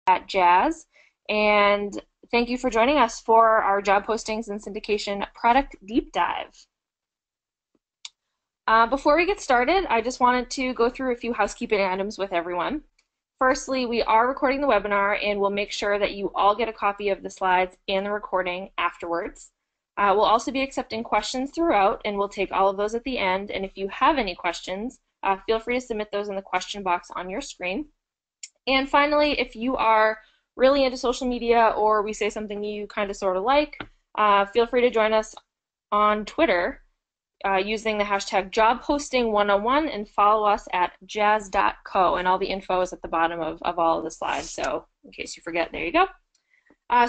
at Jazz, and thank you for joining us for our job postings and syndication product deep dive. Before we get started, I just wanted to go through a few housekeeping items with everyone. Firstly, we are recording the webinar, and we'll make sure that you all get a copy of the slides and the recording afterwards. We'll also be accepting questions throughout, and we'll take all of those at the end. And if you have any questions, feel free to submit those in the question box on your screen. And finally, if you are really into social media or we say something you kind of sort of like, feel free to join us on Twitter using the hashtag JobPosting101 and follow us at jazz.co. And all the info is at the bottom of all of the slides. So in case you forget, there you go.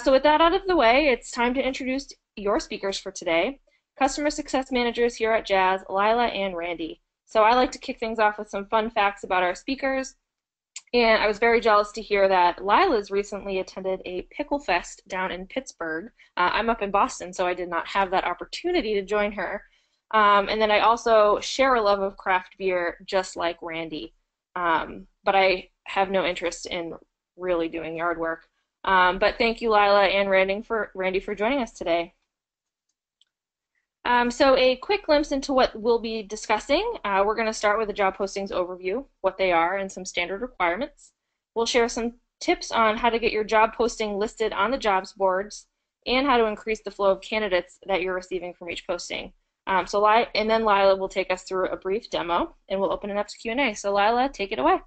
So with that out of the way, it's time to introduce your speakers for today. Customer Success Managers here at Jazz, Lila and Randy. So I like to kick things off with some fun facts about our speakers. And I was very jealous to hear that Lila's recently attended a Pickle Fest down in Pittsburgh. I'm up in Boston, so I did not have that opportunity to join her. And then I also share a love of craft beer just like Randy. But I have no interest in really doing yard work. But thank you, Lila and Randy for joining us today. So a quick glimpse into what we'll be discussing. We're going to start with a job postings overview, what they are, and some standard requirements. We'll share some tips on how to get your job posting listed on the jobs boards and how to increase the flow of candidates that you're receiving from each posting. And then Lila will take us through a brief demo, and we'll open it up to Q&A. So Lila, take it away.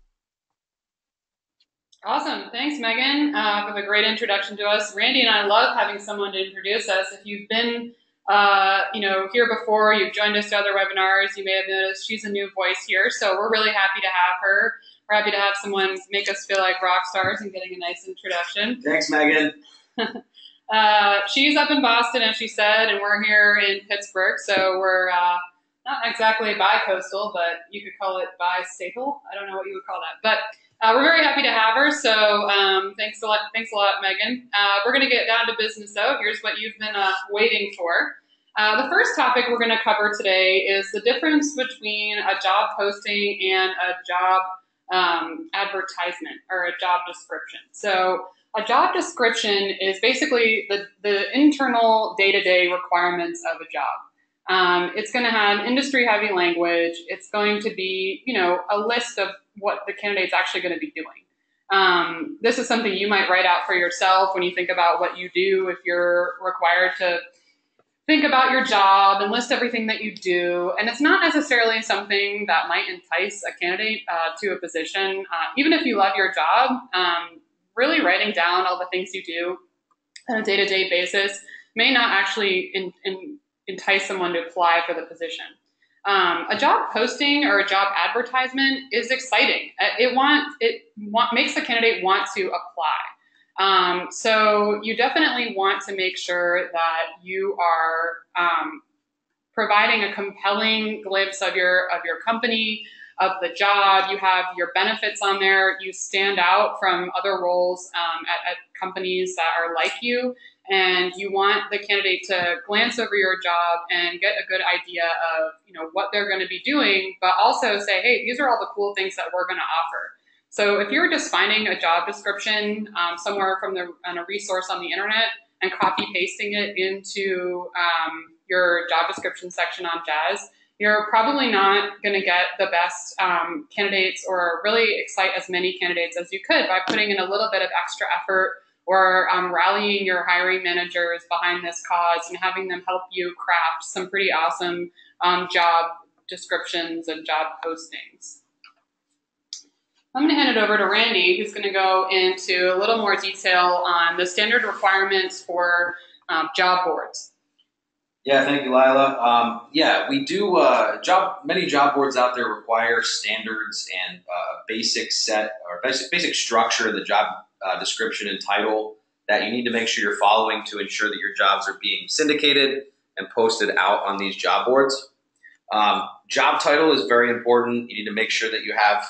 Awesome. Thanks, Megan, for the great introduction to us. Randy and I love having someone to introduce us. If you've been here before, you've joined us to other webinars, you may have noticed she's a new voice here, so we're really happy to have her. We're happy to have someone make us feel like rock stars and getting a nice introduction. Thanks, Megan. She's up in Boston, as she said, and we're here in Pittsburgh, so we're not exactly bi-coastal, but you could call it bi-statal. I don't know what you would call that, but we're very happy to have her, so thanks a lot, Megan. We're going to get down to business, though. Here's what you've been waiting for. The first topic we're going to cover today is the difference between a job posting and a job advertisement or a job description. So a job description is basically the internal day-to-day requirements of a job. It's going to have industry-heavy language. It's going to be, a list of what the candidate's actually going to be doing. This is something you might write out for yourself when you think about what you do if you're required to think about your job and list everything that you do. And it's not necessarily something that might entice a candidate to a position. Even if you love your job, really writing down all the things you do on a day-to-day basis may not actually entice someone to apply for the position. A job posting or a job advertisement is exciting. It makes the candidate want to apply. So you definitely want to make sure that you are providing a compelling glimpse of your company, of the job. You have your benefits on there. You stand out from other roles at companies that are like you. And you want the candidate to glance over your job and get a good idea of, what they're going to be doing, but also say, hey, these are all the cool things that we're going to offer. So if you're just finding a job description somewhere on a resource on the internet and copy pasting it into your job description section on Jazz, you're probably not going to get the best candidates or really excite as many candidates as you could by putting in a little bit of extra effort or rallying your hiring managers behind this cause and having them help you craft some pretty awesome job descriptions and job postings. I'm going to hand it over to Randy, who's going to go into a little more detail on the standard requirements for job boards. Yeah, thank you, Lila. We do, many job boards out there require standards and basic structure of the job description and title that you need to make sure you're following to ensure that your jobs are being syndicated and posted out on these job boards. Job title is very important. You need to make sure that you have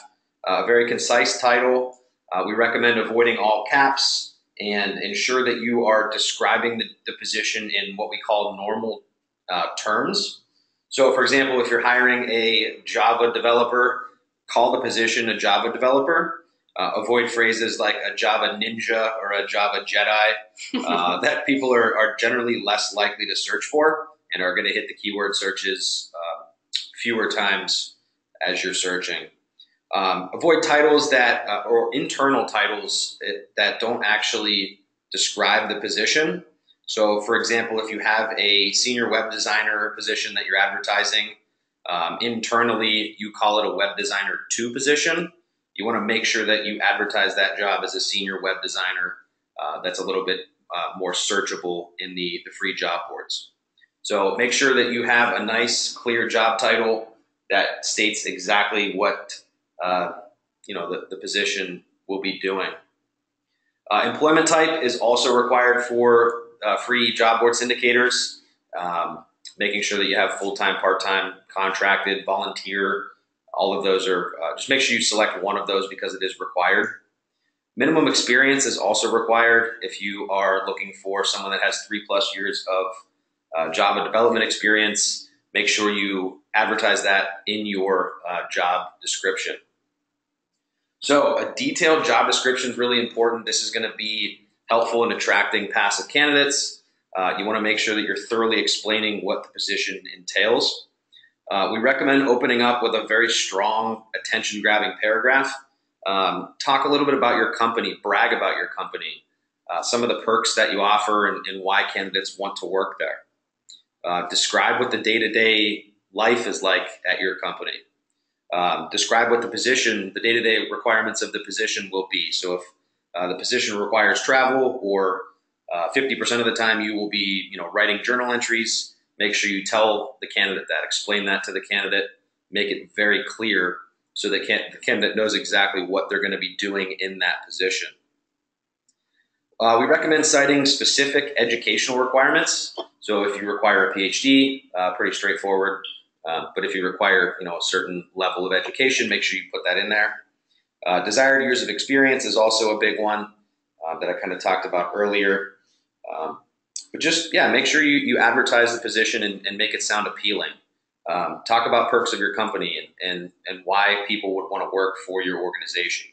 a very concise title. We recommend avoiding all caps and ensure that you are describing the position in what we call normal terms. So, for example, if you're hiring a Java developer, call the position a Java developer. Avoid phrases like a Java ninja or a Java Jedi that people are generally less likely to search for and are going to hit the keyword searches fewer times as you're searching. Avoid titles that or internal titles that don't actually describe the position. So, for example, if you have a senior web designer position that you're advertising, internally you call it a web designer 2 position. You want to make sure that you advertise that job as a senior web designer that's a little bit more searchable in the free job boards. So make sure that you have a nice, clear job title that states exactly what the position will be doing. Employment type is also required for free job board syndicators, making sure that you have full-time, part-time, contracted, volunteer. All of those are, just make sure you select one of those because it is required. Minimum experience is also required if you are looking for someone that has 3+ years of Java development experience. Make sure you advertise that in your job description. So a detailed job description is really important. This is going to be helpful in attracting passive candidates. You want to make sure that you're thoroughly explaining what the position entails. We recommend opening up with a very strong attention-grabbing paragraph. Talk a little bit about your company, brag about your company, some of the perks that you offer and why candidates want to work there. Describe what the day-to-day life is like at your company. Describe what the position, the day-to-day requirements of the position will be. So if the position requires travel or 50% of the time you will be writing journal entries, make sure you tell the candidate that, explain that to the candidate, make it very clear so that the candidate knows exactly what they're going to be doing in that position. We recommend citing specific educational requirements. So if you require a PhD, pretty straightforward. But if you require a certain level of education, make sure you put that in there. Desired years of experience is also a big one that I kind of talked about earlier. But just, make sure you advertise the position and make it sound appealing. Talk about perks of your company and why people would want to work for your organization.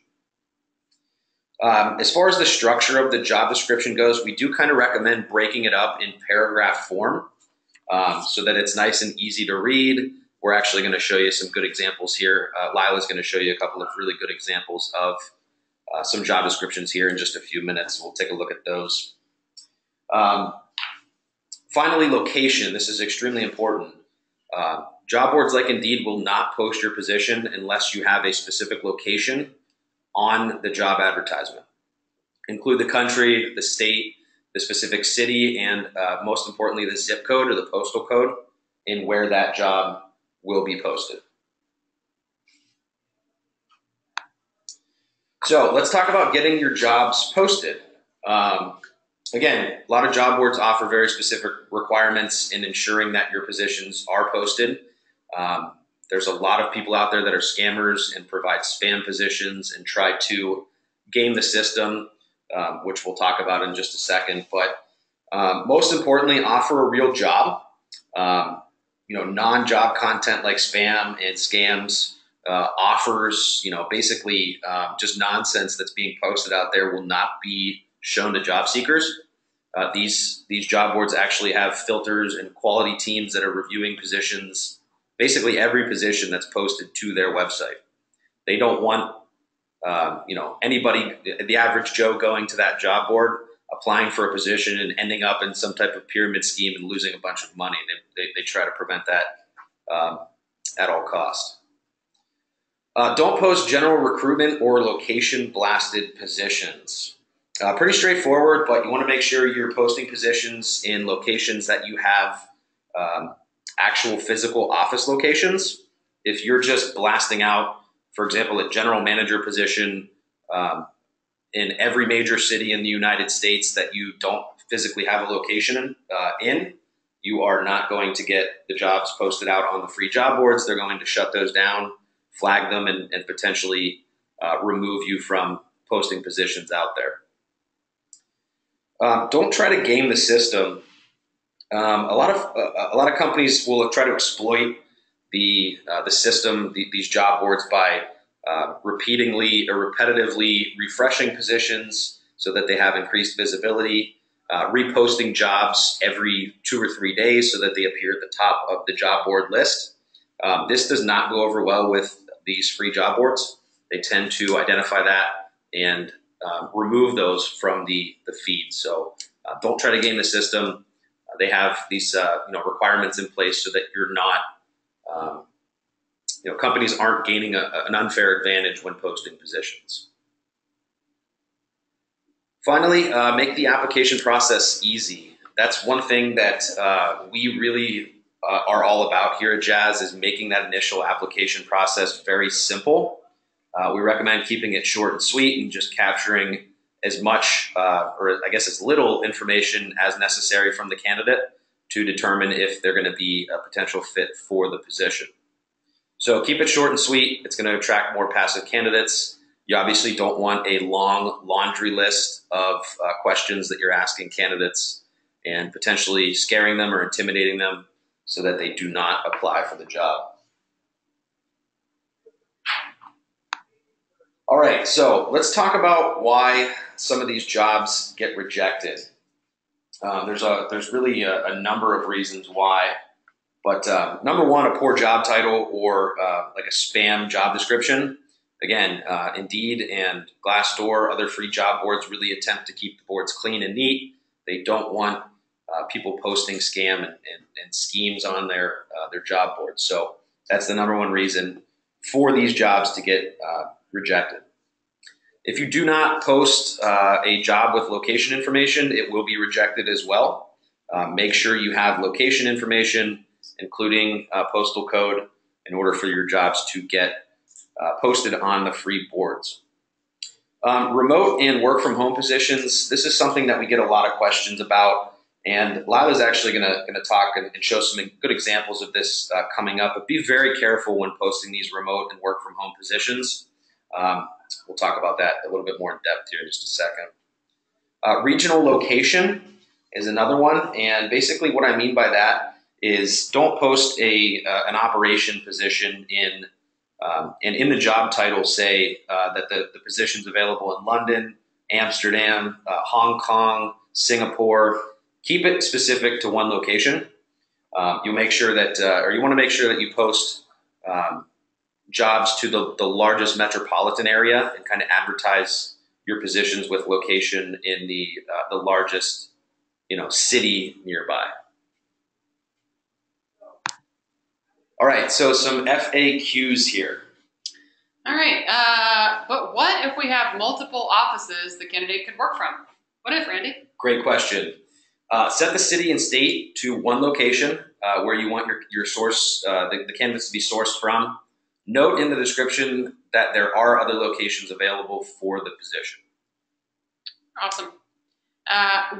As far as the structure of the job description goes, we do kind of recommend breaking it up in paragraph form so that it's nice and easy to read. We're actually going to show you some good examples here. Lila's going to show you a couple of really good examples of some job descriptions here in just a few minutes. We'll take a look at those. Finally, location. This is extremely important. Job boards like Indeed will not post your position unless you have a specific location on the job advertisement. Include the country, the state, the specific city, and most importantly, the zip code or the postal code in where that job will be posted. So let's talk about getting your jobs posted. Again, a lot of job boards offer very specific requirements in ensuring that your positions are posted. There's a lot of people out there that are scammers and provide spam positions and try to game the system, which we'll talk about in just a second. But most importantly, offer a real job. Non-job content like spam and scams, offers, basically just nonsense that's being posted out there will not be shown to job seekers. These job boards actually have filters and quality teams that are reviewing positions, basically every position that's posted to their website. They don't want anybody, the average Joe, going to that job board, applying for a position and ending up in some type of pyramid scheme and losing a bunch of money. They try to prevent that at all costs. Don't post general recruitment or location blasted positions. Pretty straightforward, but you want to make sure you're posting positions in locations that you have actual physical office locations. If you're just blasting out, for example, a general manager position in every major city in the United States that you don't physically have a location in, you are not going to get the jobs posted out on the free job boards. They're going to shut those down, flag them, and potentially remove you from posting positions out there. Don't try to game the system. A lot of companies will try to exploit the system, these job boards, by repeatedly or repetitively refreshing positions so that they have increased visibility, reposting jobs every 2 or 3 days so that they appear at the top of the job board list. This does not go over well with these free job boards. They tend to identify that and remove those from the feed. So don't try to game the system. They have these requirements in place so that you're not, companies aren't gaining an unfair advantage when posting positions. Finally, make the application process easy. That's one thing that we really are all about here at Jazz, is making that initial application process very simple. We recommend keeping it short and sweet and just capturing as much, or I guess as little information as necessary from the candidate to determine if they're going to be a potential fit for the position. So keep it short and sweet. It's going to attract more passive candidates. You obviously don't want a long laundry list of questions that you're asking candidates and potentially scaring them or intimidating them so that they do not apply for the job. All right, so let's talk about why some of these jobs get rejected. There's really a number of reasons why, but number one, a poor job title or like a spam job description. Again, Indeed and Glassdoor, other free job boards really attempt to keep the boards clean and neat. They don't want people posting scam and schemes on their job boards. So that's the number one reason for these jobs to get rejected. If you do not post a job with location information, it will be rejected as well. Make sure you have location information, including postal code, in order for your jobs to get posted on the free boards. Remote and work from home positions, this is something that we get a lot of questions about, and Lila's actually going to talk and show some good examples of this coming up, but be very careful when posting these remote and work from home positions. We'll talk about that a little bit more in depth here in just a second. Regional location is another one, and basically what I mean by that is don't post an operation position and in the job title say that the position's available in London, Amsterdam, Hong Kong, Singapore. Keep it specific to one location. You make sure that, or you want to make sure that you post jobs to the largest metropolitan area and kind of advertise your positions with location in the largest city nearby. All right, so some FAQs here. All right, but what if we have multiple offices the candidate could work from? What if, Randy? Great question. Set the city and state to one location where you want your source, the candidates to be sourced from. Note in the description that there are other locations available for the position. Awesome.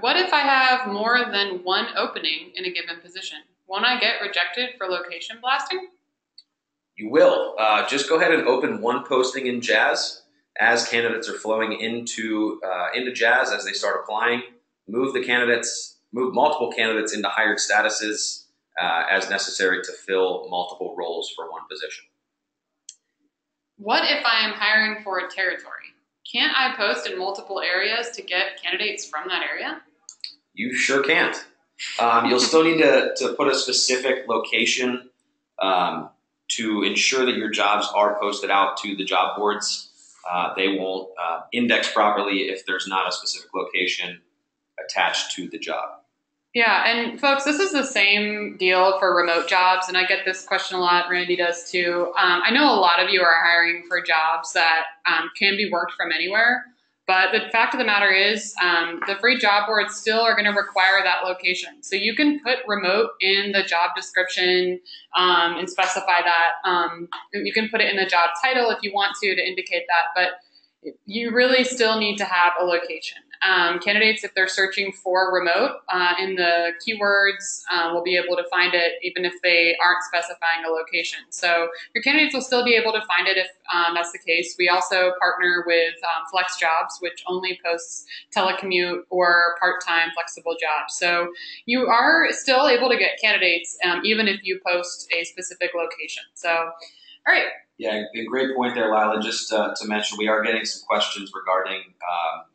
What if I have more than one opening in a given position? Won't I get rejected for location blasting? You will. Just go ahead and open one posting in Jazz as candidates are flowing into Jazz as they start applying. Move multiple candidates into hired statuses as necessary to fill multiple roles for one position. What if I am hiring for a territory? Can't I post in multiple areas to get candidates from that area? You sure can't. You'll still need to put a specific location to ensure that your jobs are posted out to the job boards. They won't index properly if there's not a specific location attached to the job. Yeah, and folks, this is the same deal for remote jobs, and I get this question a lot. Randy does too. I know a lot of you are hiring for jobs that can be worked from anywhere, but the fact of the matter is the free job boards still are going to require that location. So you can put remote in the job description and specify that. You can put it in the job title if you want to indicate that, but you really still need to have a location. Candidates, if they're searching for remote in the keywords, will be able to find it even if they aren't specifying a location. So your candidates will still be able to find it if that's the case. We also partner with Flex Jobs, which only posts telecommute or part-time flexible jobs. So you are still able to get candidates even if you post a specific location. So, all right. Yeah, a great point there, Lila. Just to mention, we are getting some questions regarding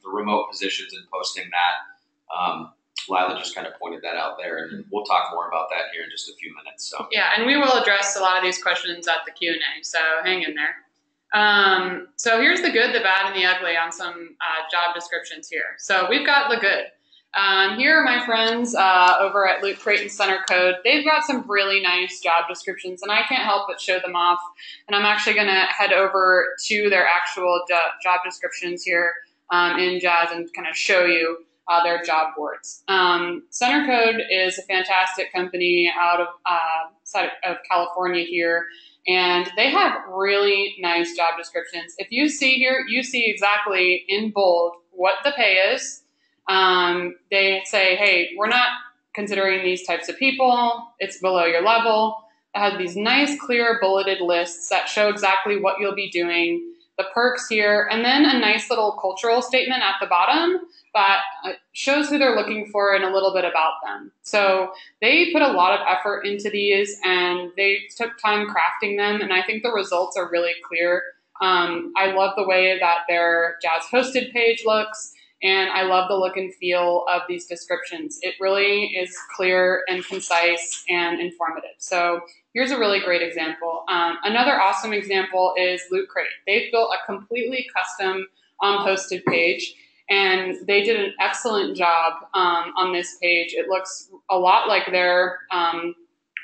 the remote positions and posting that. Lila just kind of pointed that out there, and we'll talk more about that here in just a few minutes. So yeah, and we will address a lot of these questions at the Q&A, so hang in there. So here's the good, the bad, and the ugly on some job descriptions here. So we've got the good. Here are my friends over at Loot Crate and Center Code. They've got some really nice job descriptions, and I can't help but show them off. And I'm actually going to head over to their actual job descriptions here in Jazz and kind of show you their job boards. Center Code is a fantastic company out of side of California here, and they have really nice job descriptions. If you see here, you see exactly in bold what the pay is. They say, hey, we're not considering these types of people. It's below your level. It has these nice, clear, bulleted lists that show exactly what you'll be doing, the perks here, and then a nice little cultural statement at the bottom that shows who they're looking for and a little bit about them. So they put a lot of effort into these, and they took time crafting them, and I think the results are really clear. I love the way that their Jazz hosted page looks, and I love the look and feel of these descriptions. It really is clear and concise and informative. So here's a really great example. Another awesome example is Loot Crate. They've built a completely custom hosted page, and they did an excellent job on this page. It looks a lot like their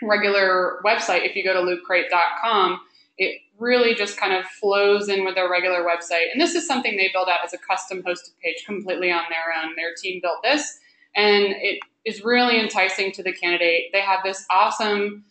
regular website. If you go to lootcrate.com, it really just kind of flows in with their regular website. And this is something they built out as a custom hosted page completely on their own. Their team built this, and it is really enticing to the candidate. They have this awesome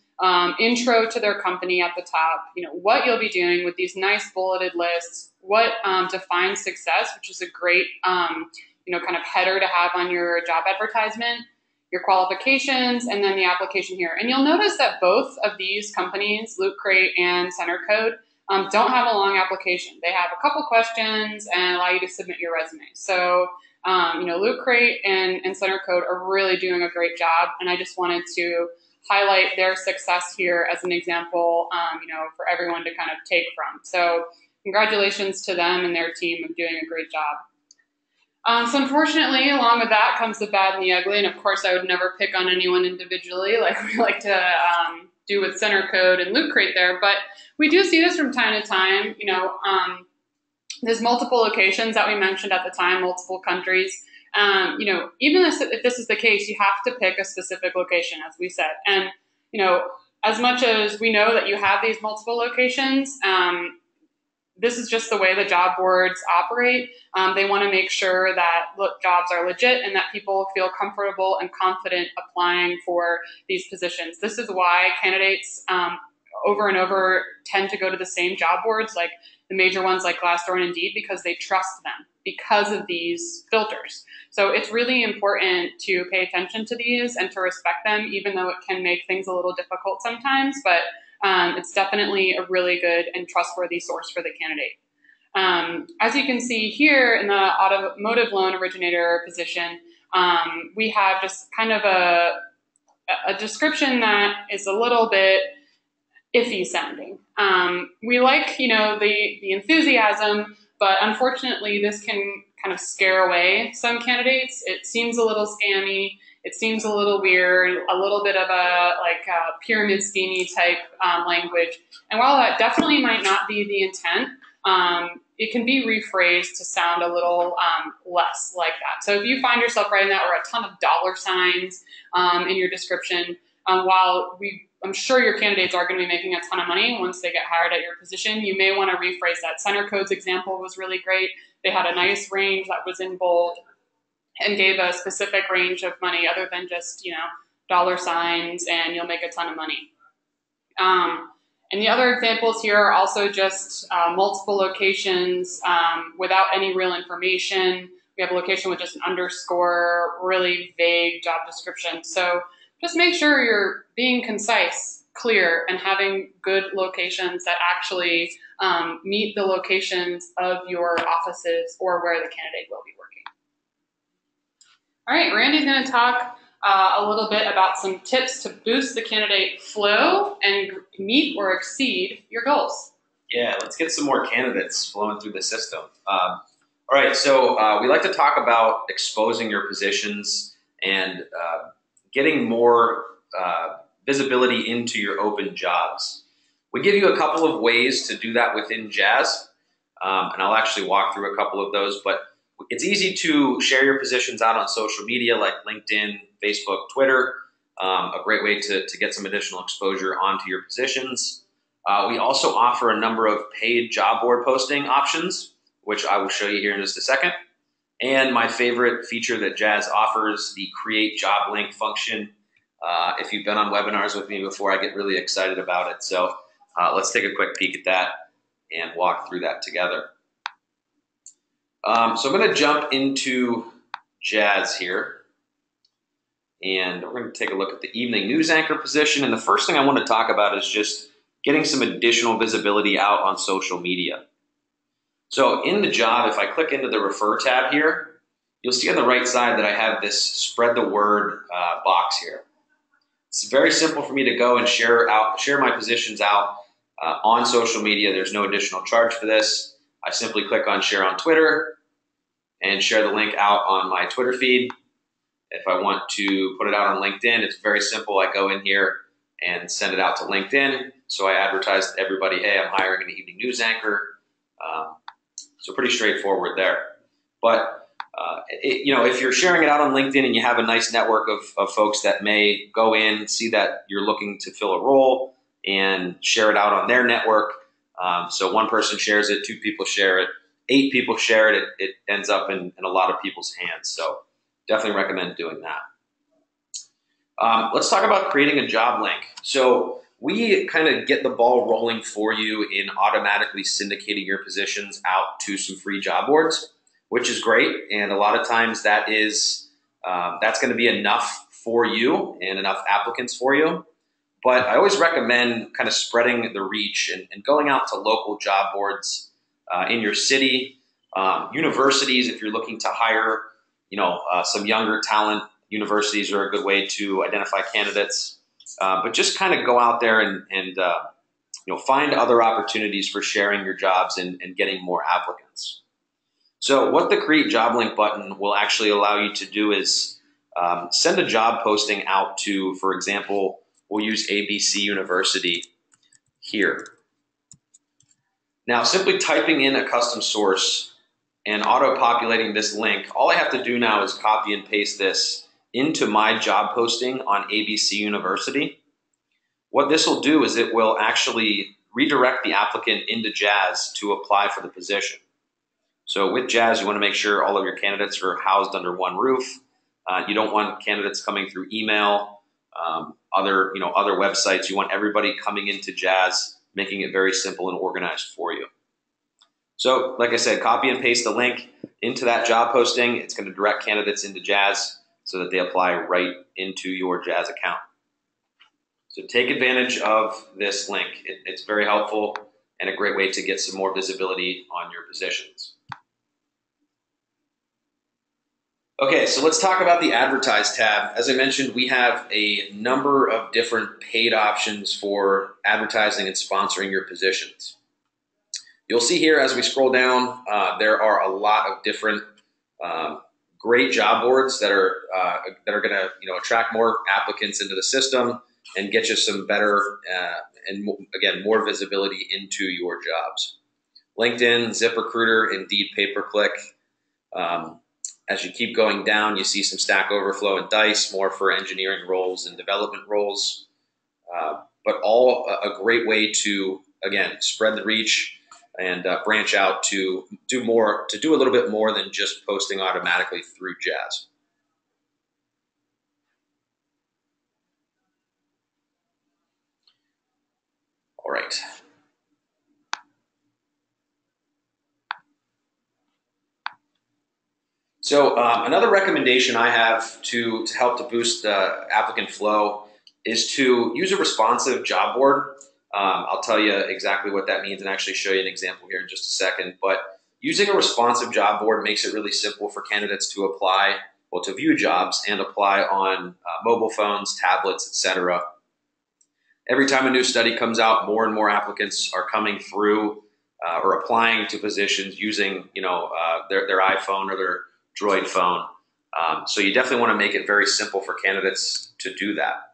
intro to their company at the top, what you'll be doing with these nice bulleted lists, what defines success, which is a great, kind of header to have on your job advertisement, your qualifications, and then the application here. And you'll notice that both of these companies, Loot Crate and Center Code, don't have a long application. They have a couple questions and allow you to submit your resume. So, Loot Crate and Center Code are really doing a great job, and I just wanted to highlight their success here as an example, for everyone to kind of take from. So congratulations to them and their team of doing a great job. So unfortunately, along with that comes the bad and the ugly. And of course, I would never pick on anyone individually like we like to do with Center Code and Loot Crate there. But we do see this from time to time. There's multiple locations that we mentioned at the time, multiple countries. Even if this is the case, you have to pick a specific location, as we said. And, as much as we know that you have these multiple locations, this is just the way the job boards operate. They want to make sure that jobs are legit and that people feel comfortable and confident applying for these positions. This is why candidates over and over tend to go to the same job boards, like the major ones like Glassdoor and Indeed, because they trust them because of these filters. So it's really important to pay attention to these and to respect them, even though it can make things a little difficult sometimes. But it's definitely a really good and trustworthy source for the candidate. As you can see here in the automotive loan originator position, we have just kind of a description that is a little bit iffy sounding. We like, the enthusiasm, but unfortunately this can kind of scare away some candidates. It seems a little scammy. It seems a little weird, a little bit of a pyramid scheme-y type language. And while that definitely might not be the intent, it can be rephrased to sound a little less like that. So if you find yourself writing that or a ton of dollar signs in your description, while I'm sure your candidates are going to be making a ton of money once they get hired at your position, you may want to rephrase that. Center Code's example was really great. They had a nice range that was in bold and gave a specific range of money other than just, dollar signs and you'll make a ton of money. And the other examples here are also just multiple locations without any real information. We have a location with just an underscore, really vague job description. So just make sure you're being concise, clear, and having good locations that actually meet the locations of your offices or where the candidate will be working. All right, Randy's going to talk a little bit about some tips to boost the candidate flow and meet or exceed your goals. Yeah, let's get some more candidates flowing through the system. All right, so we like to talk about exposing your positions and getting more visibility into your open jobs. We give you a couple of ways to do that within Jazz, and I'll actually walk through a couple of those, but it's easy to share your positions out on social media like LinkedIn, Facebook, Twitter, a great way to get some additional exposure onto your positions. We also offer a number of paid job board posting options, which I will show you here in just a second. And my favorite feature that Jazz offers, the create job link function. If you've been on webinars with me before, I get really excited about it. So let's take a quick peek at that and walk through that together. So I'm going to jump into Jazz here. And we're going to take a look at the evening news anchor position. And the first thing I want to talk about is just getting some additional visibility out on social media. So in the job, if I click into the Refer tab here, you'll see on the right side that I have this Spread the Word box here. It's very simple for me to go and share my positions out on social media. There's no additional charge for this. I simply click on Share on Twitter and share the link out on my Twitter feed. If I want to put it out on LinkedIn, it's very simple. I go in here and send it out to LinkedIn. So I advertise to everybody, hey, I'm hiring an evening news anchor. So pretty straightforward there. But if you're sharing it out on LinkedIn and you have a nice network of folks that may go in, see that you're looking to fill a role and share it out on their network. So one person shares it, 2 people share it, 8 people share it, it ends up in a lot of people's hands. So definitely recommend doing that. Let's talk about creating a job link. So we kind of get the ball rolling for you in automatically syndicating your positions out to some free job boards, which is great. And a lot of times that's going to be enough for you and enough applicants for you. But I always recommend kind of spreading the reach and going out to local job boards in your city, universities if you're looking to hire some younger talent. Universities are a good way to identify candidates, but just kind of go out there and find other opportunities for sharing your jobs and getting more applicants. So what the Create Job Link button will actually allow you to do is send a job posting out to, for example, we'll use ABC University here. Now, simply typing in a custom source and auto-populating this link, all I have to do now is copy and paste this into my job posting on ABC University. What this will do is it will actually redirect the applicant into Jazz to apply for the position. So with Jazz, you want to make sure all of your candidates are housed under one roof. You don't want candidates coming through email, other websites. You want everybody coming into Jazz, making it very simple and organized for you. So like I said, copy and paste the link into that job posting. It's going to direct candidates into Jazz so that they apply right into your Jazz account. So take advantage of this link. It's very helpful and a great way to get some more visibility on your positions. Okay, so let's talk about the Advertise tab. As I mentioned, we have a number of different paid options for advertising and sponsoring your positions. You'll see here as we scroll down, there are a lot of different great job boards that are going to attract more applicants into the system and get you some better and again more visibility into your jobs. LinkedIn, ZipRecruiter, Indeed, pay-per-click. As you keep going down, you see some Stack Overflow and Dice, more for engineering roles and development roles, but all a great way to again spread the reach and branch out to do a little bit more than just posting automatically through Jazz. All right. So another recommendation I have to help to boost applicant flow is to use a responsive job board. I'll tell you exactly what that means and actually show you an example here in just a second. But using a responsive job board makes it really simple for candidates to apply, to view jobs and apply on mobile phones, tablets, etc. Every time a new study comes out, more and more applicants are coming through or applying to positions using, their iPhone or their Droid phone. So you definitely want to make it very simple for candidates to do that.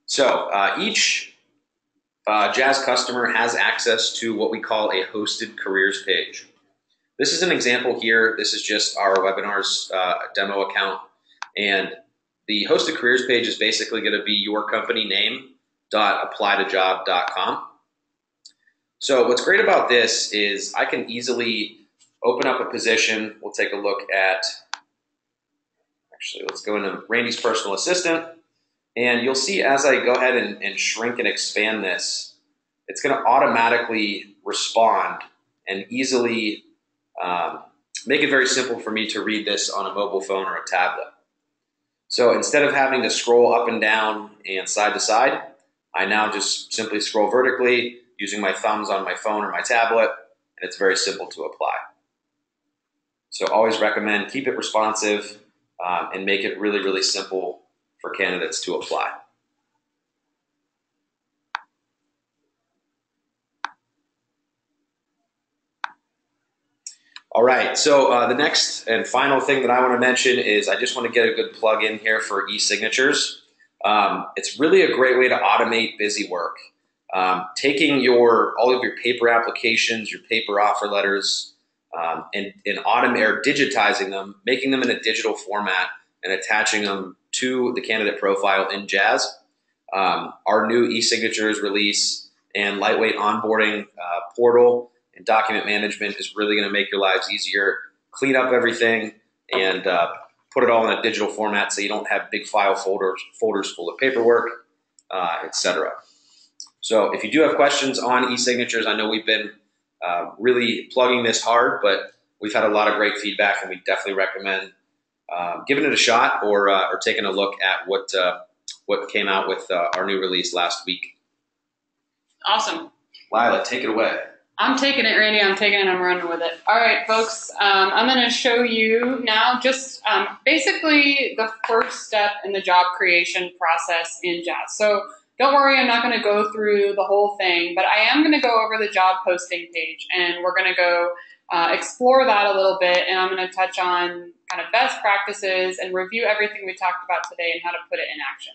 So each Jazz customer has access to what we call a hosted careers page. This is an example here. This is just our webinars demo account. And the hosted careers page is basically going to be your company name .applytojob.com. So what's great about this is I can easily open up a position. We'll take a look at, actually, let's go into Randy's personal assistant. And you'll see as I go ahead and shrink and expand this, it's going to automatically respond and easily make it very simple for me to read this on a mobile phone or a tablet. So instead of having to scroll up and down and side to side, I now just simply scroll vertically using my thumbs on my phone or my tablet, and it's very simple to apply. So always recommend keep it responsive and make it really, really simple for candidates to apply. All right, so the next and final thing that I want to mention is I just want to get a good plug in here for e-signatures. It's really a great way to automate busy work. Taking all of your paper applications, your paper offer letters, and digitizing them, making them in a digital format, and attaching them to the candidate profile in Jazz. Our new e-signatures release and lightweight onboarding portal and document management is really going to make your lives easier. Clean up everything and put it all in a digital format so you don't have big file folders full of paperwork, etc. So if you do have questions on e-signatures, I know we've been really plugging this hard, but we've had a lot of great feedback, and we definitely recommend giving it a shot or taking a look at what came out with our new release last week. Awesome. Lila, take it away. I'm taking it, Randy. I'm taking it. I'm running with it. All right, folks. I'm going to show you now just basically the first step in the job creation process in Jazz. So don't worry, I'm not going to go through the whole thing, but I am going to go over the job posting page, and we're going to go explore that a little bit, and I'm going to touch on kind of best practices and review everything we talked about today and how to put it in action.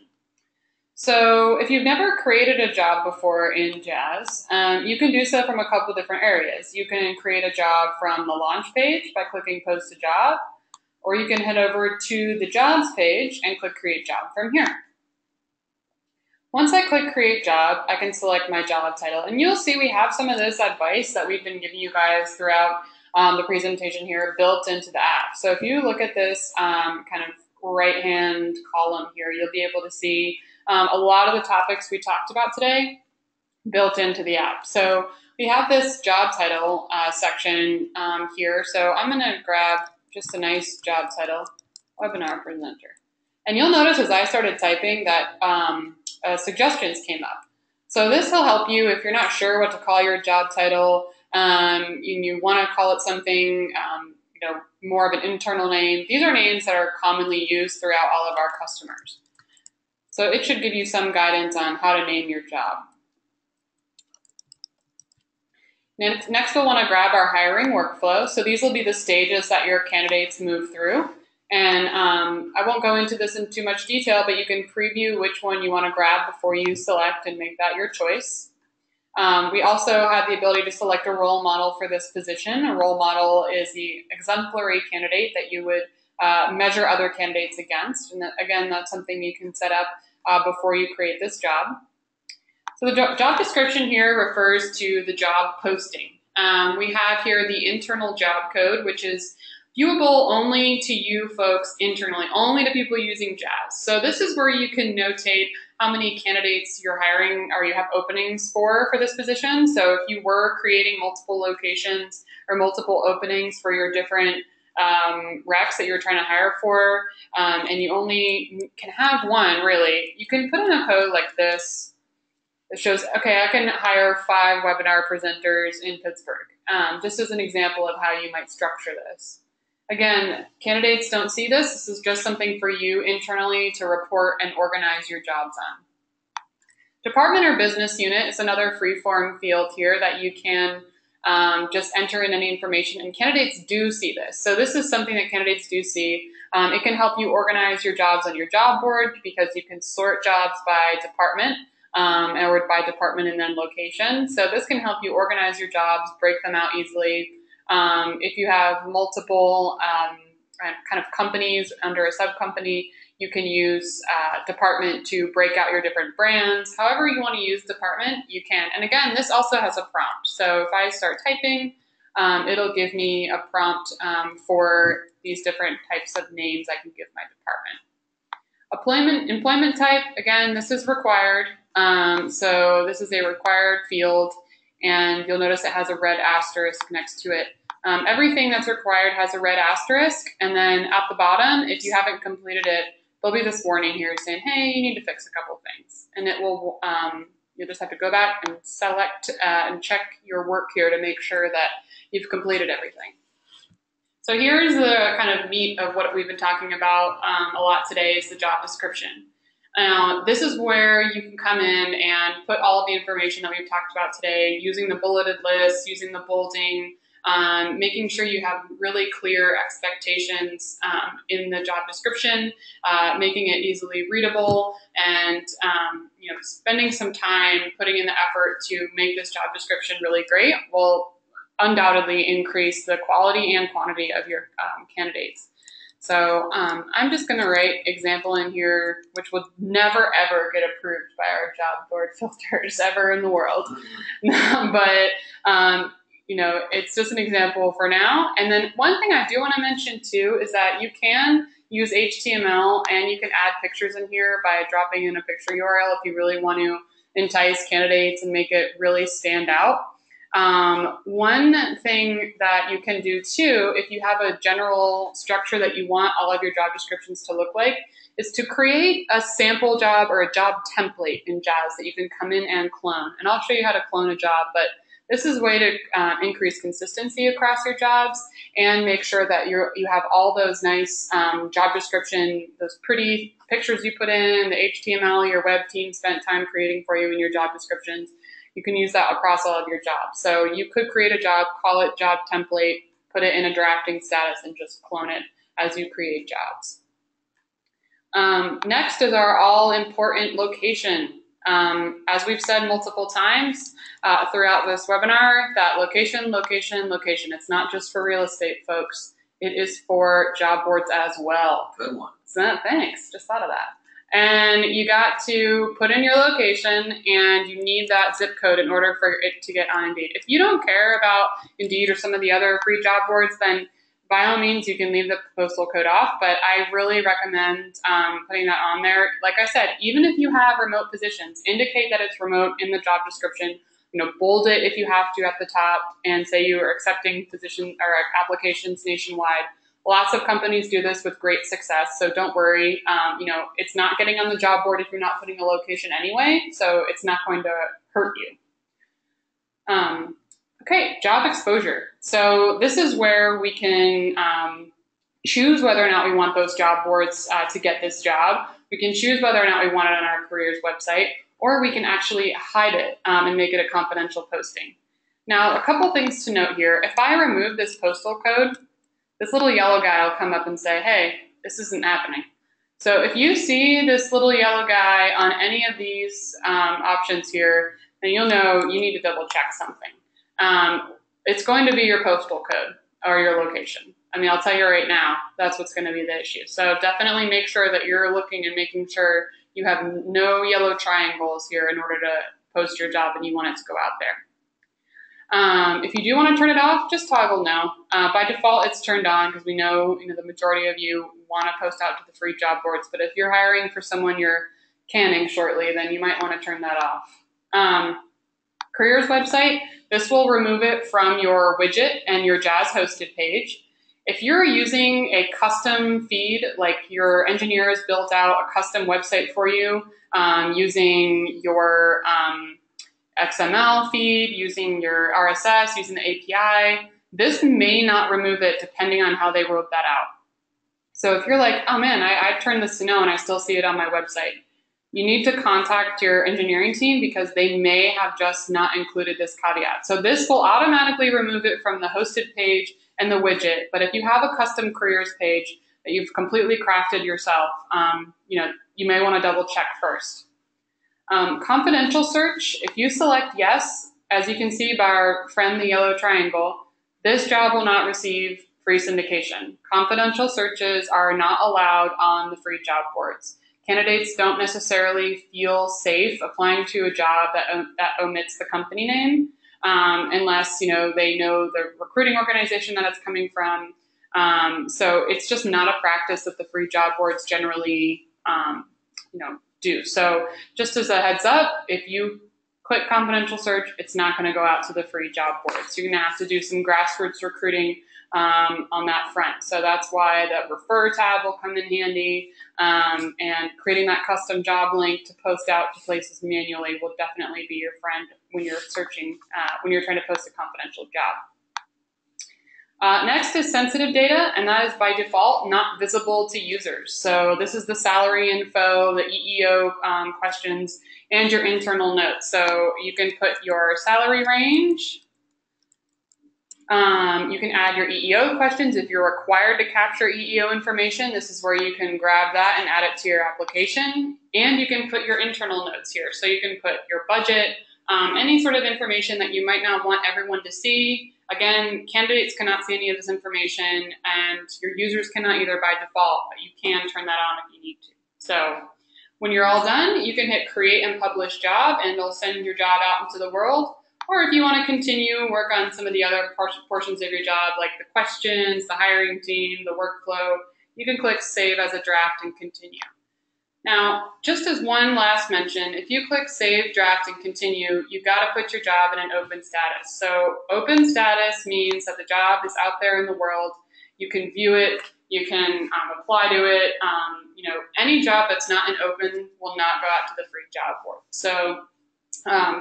So if you've never created a job before in Jazz, you can do so from a couple different areas. You can create a job from the launch page by clicking Post a Job, or you can head over to the Jobs page and click Create Job from here. Once I click Create Job, I can select my job title, and you'll see we have some of this advice that we've been giving you guys throughout the presentation here built into the app. So if you look at this kind of right-hand column here, you'll be able to see a lot of the topics we talked about today built into the app. So we have this job title section here. So I'm going to grab just a nice job title, webinar presenter. And you'll notice as I started typing that suggestions came up. So this will help you if you're not sure what to call your job title, and you want to call it something more of an internal name. These are names that are commonly used throughout all of our customers. So it should give you some guidance on how to name your job. Next, we'll want to grab our hiring workflow. So these will be the stages that your candidates move through. And I won't go into this in too much detail, but you can preview which one you want to grab before you select and make that your choice. We also have the ability to select a role model for this position. A role model is the exemplary candidate that you would measure other candidates against. And again, that's something you can set up before you create this job. So the job description here refers to the job posting. We have here the internal job code, which is viewable only to you folks internally, only to people using Jazz. So this is where you can notate how many candidates you're hiring or you have openings for this position. So if you were creating multiple locations or multiple openings for your different recs that you're trying to hire for, and you only can have one, really, you can put in a code like this that shows, okay, I can hire 5 webinar presenters in Pittsburgh, just as an example of how you might structure this. Again, candidates don't see this. This is just something for you internally to report and organize your jobs on. Department or business unit is another free-form field here that you can just enter in any information, and candidates do see this. So this is something that candidates do see. It can help you organize your jobs on your job board because you can sort jobs by department or by department and then location. So this can help you organize your jobs, break them out easily. If you have multiple kind of companies under a sub-company, you can use department to break out your different brands. However you want to use department, you can. And again, this also has a prompt. So if I start typing, it'll give me a prompt for these different types of names I can give my department. Employment type, again, this is required. So this is a required field, and you'll notice it has a red asterisk next to it. Everything that's required has a red asterisk, and then at the bottom, if you haven't completed it, there'll be this warning here saying, hey, you need to fix a couple things. And it will, you'll just have to go back and select and check your work here to make sure that you've completed everything. So here's the kind of meat of what we've been talking about a lot today is the job description. This is where you can come in and put all of the information that we've talked about today, using the bulleted list, using the bolding, making sure you have really clear expectations in the job description, making it easily readable, and spending some time putting in the effort to make this job description really great will undoubtedly increase the quality and quantity of your candidates. So I'm just going to write example in here, which will never, ever get approved by our job board filters ever in the world. But it's just an example for now. And then one thing I do want to mention too is that you can use HTML and you can add pictures in here by dropping in a picture URL if you really want to entice candidates and make it really stand out. One thing that you can do too, if you have a general structure that you want all of your job descriptions to look like, is to create a sample job or a job template in Jazz that you can come in and clone. And I'll show you how to clone a job, but this is a way to increase consistency across your jobs and make sure that you have all those nice job description, those pretty pictures you put in, the HTML your web team spent time creating for you in your job descriptions. You can use that across all of your jobs. So you could create a job, call it job template, put it in a drafting status, and just clone it as you create jobs. Next is our all-important location. As we've said multiple times throughout this webinar, that location, location, location. It's not just for real estate folks. It is for job boards as well. Good one. So, thanks. Just thought of that. And you got to put in your location, and you need that zip code in order for it to get on Indeed. If you don't care about Indeed or some of the other free job boards, then by all means, you can leave the postal code off, but I really recommend putting that on there. Like I said, even if you have remote positions, indicate that it's remote in the job description. Bold it if you have to at the top, and say you are accepting position or applications nationwide. Lots of companies do this with great success, so don't worry. It's not getting on the job board if you're not putting a location anyway, so it's not going to hurt you. Okay, job exposure. So this is where we can choose whether or not we want those job boards to get this job. We can choose whether or not we want it on our careers website, or we can actually hide it and make it a confidential posting. Now, a couple things to note here. If I remove this postal code, this little yellow guy will come up and say, hey, this isn't happening. So if you see this little yellow guy on any of these options here, then you'll know you need to double check something. It's going to be your postal code or your location. I mean, I'll tell you right now, that's what's going to be the issue. So definitely make sure that you're looking and making sure you have no yellow triangles here in order to post your job and you want it to go out there. If you do want to turn it off, just toggle no. By default, it's turned on because we know, the majority of you want to post out to the free job boards. But if you're hiring for someone you're canning shortly, then you might want to turn that off. Careers website, this will remove it from your widget and your Jazz hosted page. If you're using a custom feed, like your engineer has built out a custom website for you using your XML feed, using your RSS, using the API, this may not remove it depending on how they wrote that out. So if you're like, oh man, I've turned this to no and I still see it on my website, you need to contact your engineering team because they may have just not included this caveat. So this will automatically remove it from the hosted page and the widget. But if you have a custom careers page that you've completely crafted yourself, you may want to double check first. Confidential search, if you select yes, as you can see by our friend the yellow triangle, this job will not receive free syndication. Confidential searches are not allowed on the free job boards. Candidates don't necessarily feel safe applying to a job that omits the company name unless they know the recruiting organization that it's coming from. So it's just not a practice that the free job boards generally do. So just as a heads up, if you click confidential search, it's not going to go out to the free job boards. You're going to have to do some grassroots recruiting on that front. So that's why the refer tab will come in handy, and creating that custom job link to post out to places manually will definitely be your friend when you're searching, when you're trying to post a confidential job. Next is sensitive data, and that is by default not visible to users. So this is the salary info, the EEO questions, and your internal notes. So you can put your salary range. You can add your EEO questions if you're required to capture EEO information. This is where you can grab that and add it to your application. And you can put your internal notes here. So you can put your budget, any sort of information that you might not want everyone to see. Again, candidates cannot see any of this information, and your users cannot either by default, but you can turn that on if you need to. So when you're all done, you can hit create and publish job, and it'll send your job out into the world. Or if you want to continue, work on some of the other portions of your job, like the questions, the hiring team, the workflow, you can click Save as a Draft and continue. Now, just as one last mention, if you click Save, Draft, and Continue, you've got to put your job in an open status. So open status means that the job is out there in the world. You can view it. You can apply to it. Any job that's not in open will not go out to the free job board. So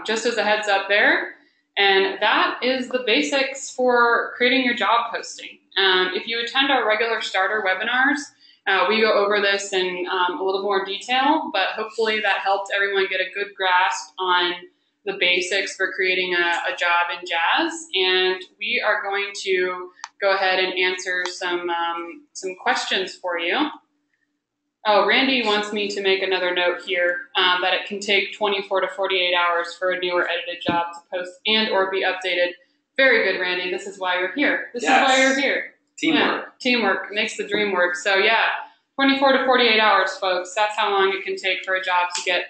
just as a heads up there. And that is the basics for creating your job posting. If you attend our regular starter webinars, we go over this in a little more detail, but hopefully that helped everyone get a good grasp on the basics for creating a job in Jazz. And we are going to go ahead and answer some questions for you. Oh, Randy wants me to make another note here that it can take 24 to 48 hours for a new or edited job to post and or be updated. Very good, Randy. This is why you're here. This is why you're here. Teamwork. Yeah, teamwork makes the dream work. So yeah, 24 to 48 hours, folks. That's how long it can take for a job to get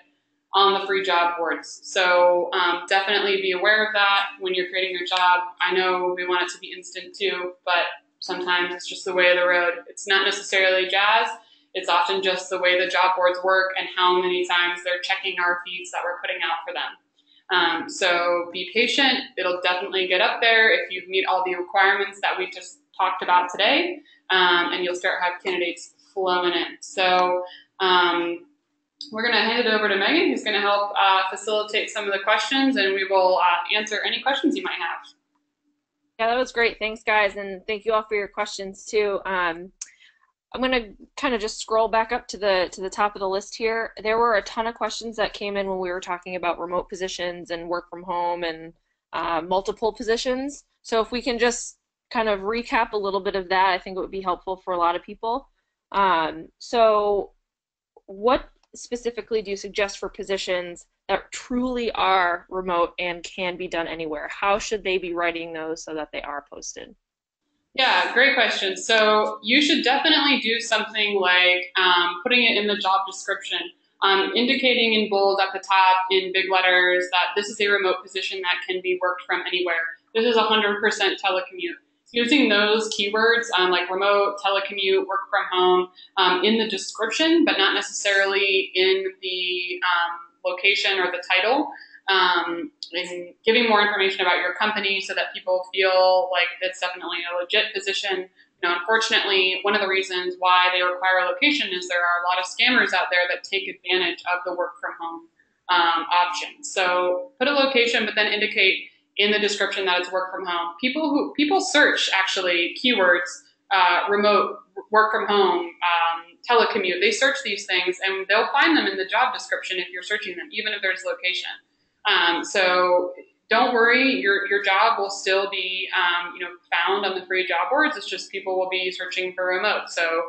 on the free job boards. So definitely be aware of that when you're creating your job. I know we want it to be instant too, but sometimes it's just the way of the road. It's not necessarily Jazz. It's often just the way the job boards work and how many times they're checking our feeds that we're putting out for them. So be patient. It'll definitely get up there if you meet all the requirements that we just talked about today, and you'll start have candidates flowing in. So we're going to hand it over to Megan, who's going to help facilitate some of the questions, and we will answer any questions you might have. Yeah, that was great. Thanks, guys, and thank you all for your questions too. I'm going to kind of just scroll back up to the top of the list here. There were a ton of questions that came in when we were talking about remote positions and work from home and multiple positions. So if we can just kind of recap a little bit of that, I think it would be helpful for a lot of people. So what specifically do you suggest for positions that truly are remote and can be done anywhere? How should they be writing those so that they are posted? Yeah, great question. So you should definitely do something like putting it in the job description, indicating in bold at the top in big letters that this is a remote position that can be worked from anywhere. This is 100% telecommute. Using those keywords like remote, telecommute, work from home in the description, but not necessarily in the location or the title. And giving more information about your company so that people feel like it's definitely a legit position. Unfortunately, one of the reasons why they require a location is there are a lot of scammers out there that take advantage of the work from home option. So put a location, but then indicate in the description that it's work from home. People search actually keywords remote work from home, telecommute. They search these things and they'll find them in the job description if you're searching them, even if there's location. So don't worry, your job will still be found on the free job boards. It's just people will be searching for remote. So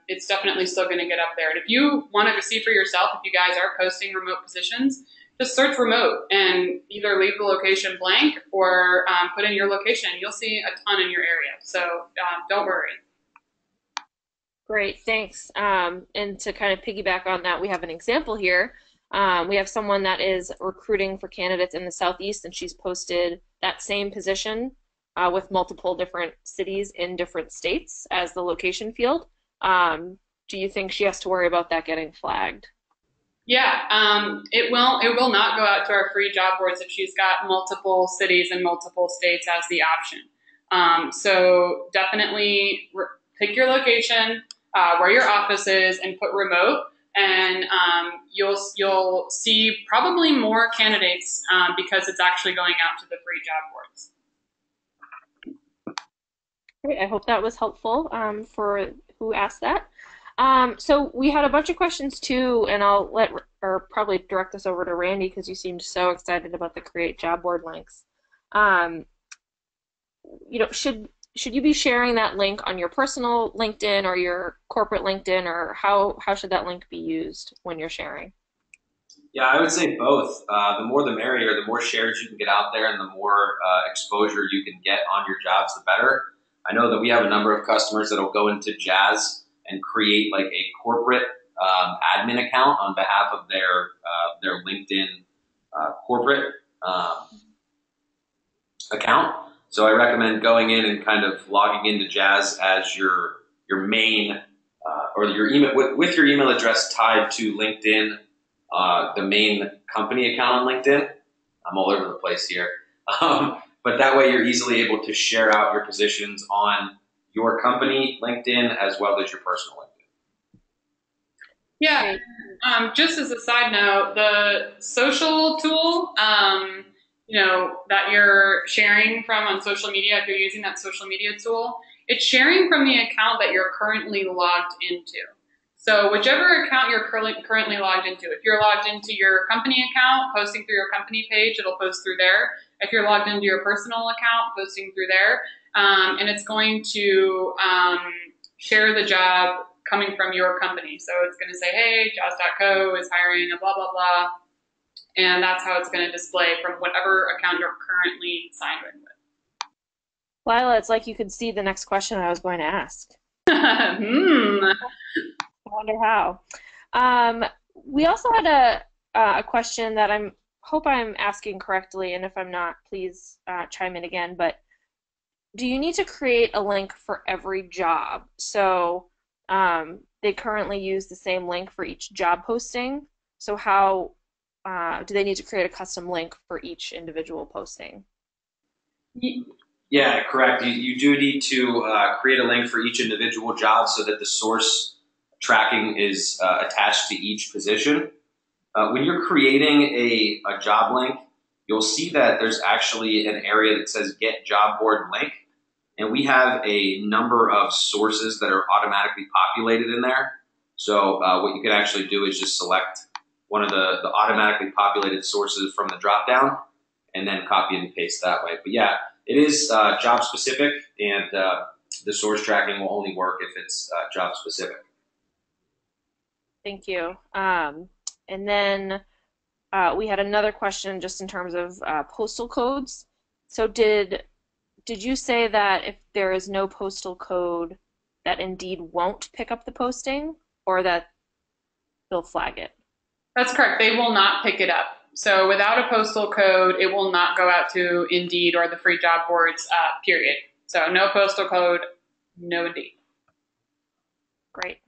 it's definitely still going to get up there. And if you wanted to see for yourself, if you guys are posting remote positions, just search remote and either leave the location blank or put in your location. You'll see a ton in your area. So don't worry. Great, thanks. And to kind of piggyback on that, we have an example here. We have someone that is recruiting for candidates in the Southeast, and she's posted that same position with multiple different cities in different states as the location field. Do you think she has to worry about that getting flagged? Yeah, it will not go out to our free job boards if she's got multiple cities and multiple states as the option. So definitely pick your location, where your office is, and put remote. And you'll see probably more candidates because it's actually going out to the free job boards. Great. I hope that was helpful for who asked that. So we had a bunch of questions too, and I'll probably direct this over to Randy because you seemed so excited about the create job board links. Should you be sharing that link on your personal LinkedIn or your corporate LinkedIn, or how should that link be used when you're sharing? Yeah, I would say both. The more the merrier. The more shares you can get out there and the more exposure you can get on your jobs, the better. I know that we have a number of customers that will go into Jazz and create like a corporate admin account on behalf of their LinkedIn corporate account. So I recommend going in and kind of logging into Jazz as your main or your email with your email address tied to LinkedIn, the main company account on LinkedIn. I'm all over the place here. But that way you're easily able to share out your positions on your company LinkedIn as well as your personal LinkedIn. Yeah. Just as a side note, the social tool, that you're sharing from on social media, if you're using that social media tool, it's sharing from the account that you're currently logged into. So whichever account you're currently logged into, if you're logged into your company account, posting through your company page, it'll post through there. If you're logged into your personal account, posting through there. And it's going to share the job coming from your company. So it's going to say, hey, Jazz.co is hiring a blah, blah, blah. And that's how it's going to display from whatever account you're currently signed in with. Lila, it's like you could see the next question I was going to ask. I wonder how. We also had a question that I hope I'm asking correctly, and if I'm not, please chime in again. But do you need to create a link for every job? So they currently use the same link for each job posting. So how do they need to create a custom link for each individual posting? Yeah, correct. You do need to create a link for each individual job so that the source tracking is attached to each position. When you're creating a job link, you'll see that there's actually an area that says Get Job Board Link. And we have a number of sources that are automatically populated in there. So what you can actually do is just select one of the automatically populated sources from the dropdown and then copy and paste that way. But yeah, it is job specific, and the source tracking will only work if it's job specific. Thank you. And then we had another question just in terms of postal codes. So did you say that if there is no postal code that Indeed won't pick up the posting, or that they'll flag it? That's correct. They will not pick it up. So without a postal code, it will not go out to Indeed or the free job boards, period. So no postal code, no Indeed. Great.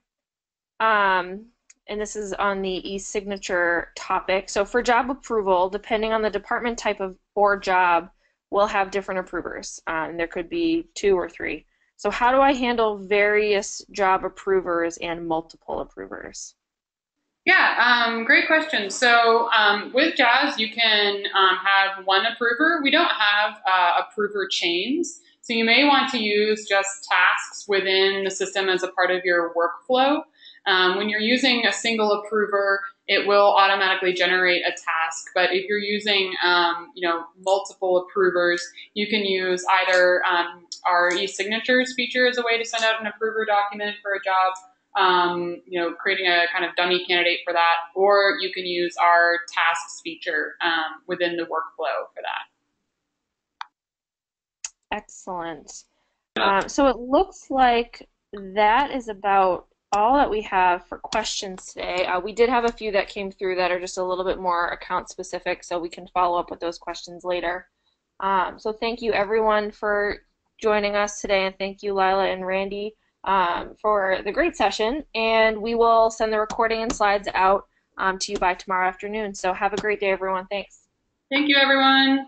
And this is on the e-signature topic. So for job approval, depending on the department type of or job, we'll have different approvers. And there could be 2 or 3. So how do I handle various job approvers and multiple approvers? Yeah, great question. So with Jazz, you can have one approver. We don't have approver chains. So you may want to use just tasks within the system as a part of your workflow. When you're using a single approver, it will automatically generate a task. But if you're using, multiple approvers, you can use either our e-signatures feature as a way to send out an approver document for a job, creating a kind of dummy candidate for that, or you can use our tasks feature within the workflow for that. Excellent. So it looks like that is about all that we have for questions today. We did have a few that came through that are just a little bit more account specific, so we can follow up with those questions later. So thank you everyone for joining us today, and thank you Lila and Randy for the great session. And we will send the recording and slides out to you by tomorrow afternoon. So have a great day, everyone. Thanks. Thank you, everyone.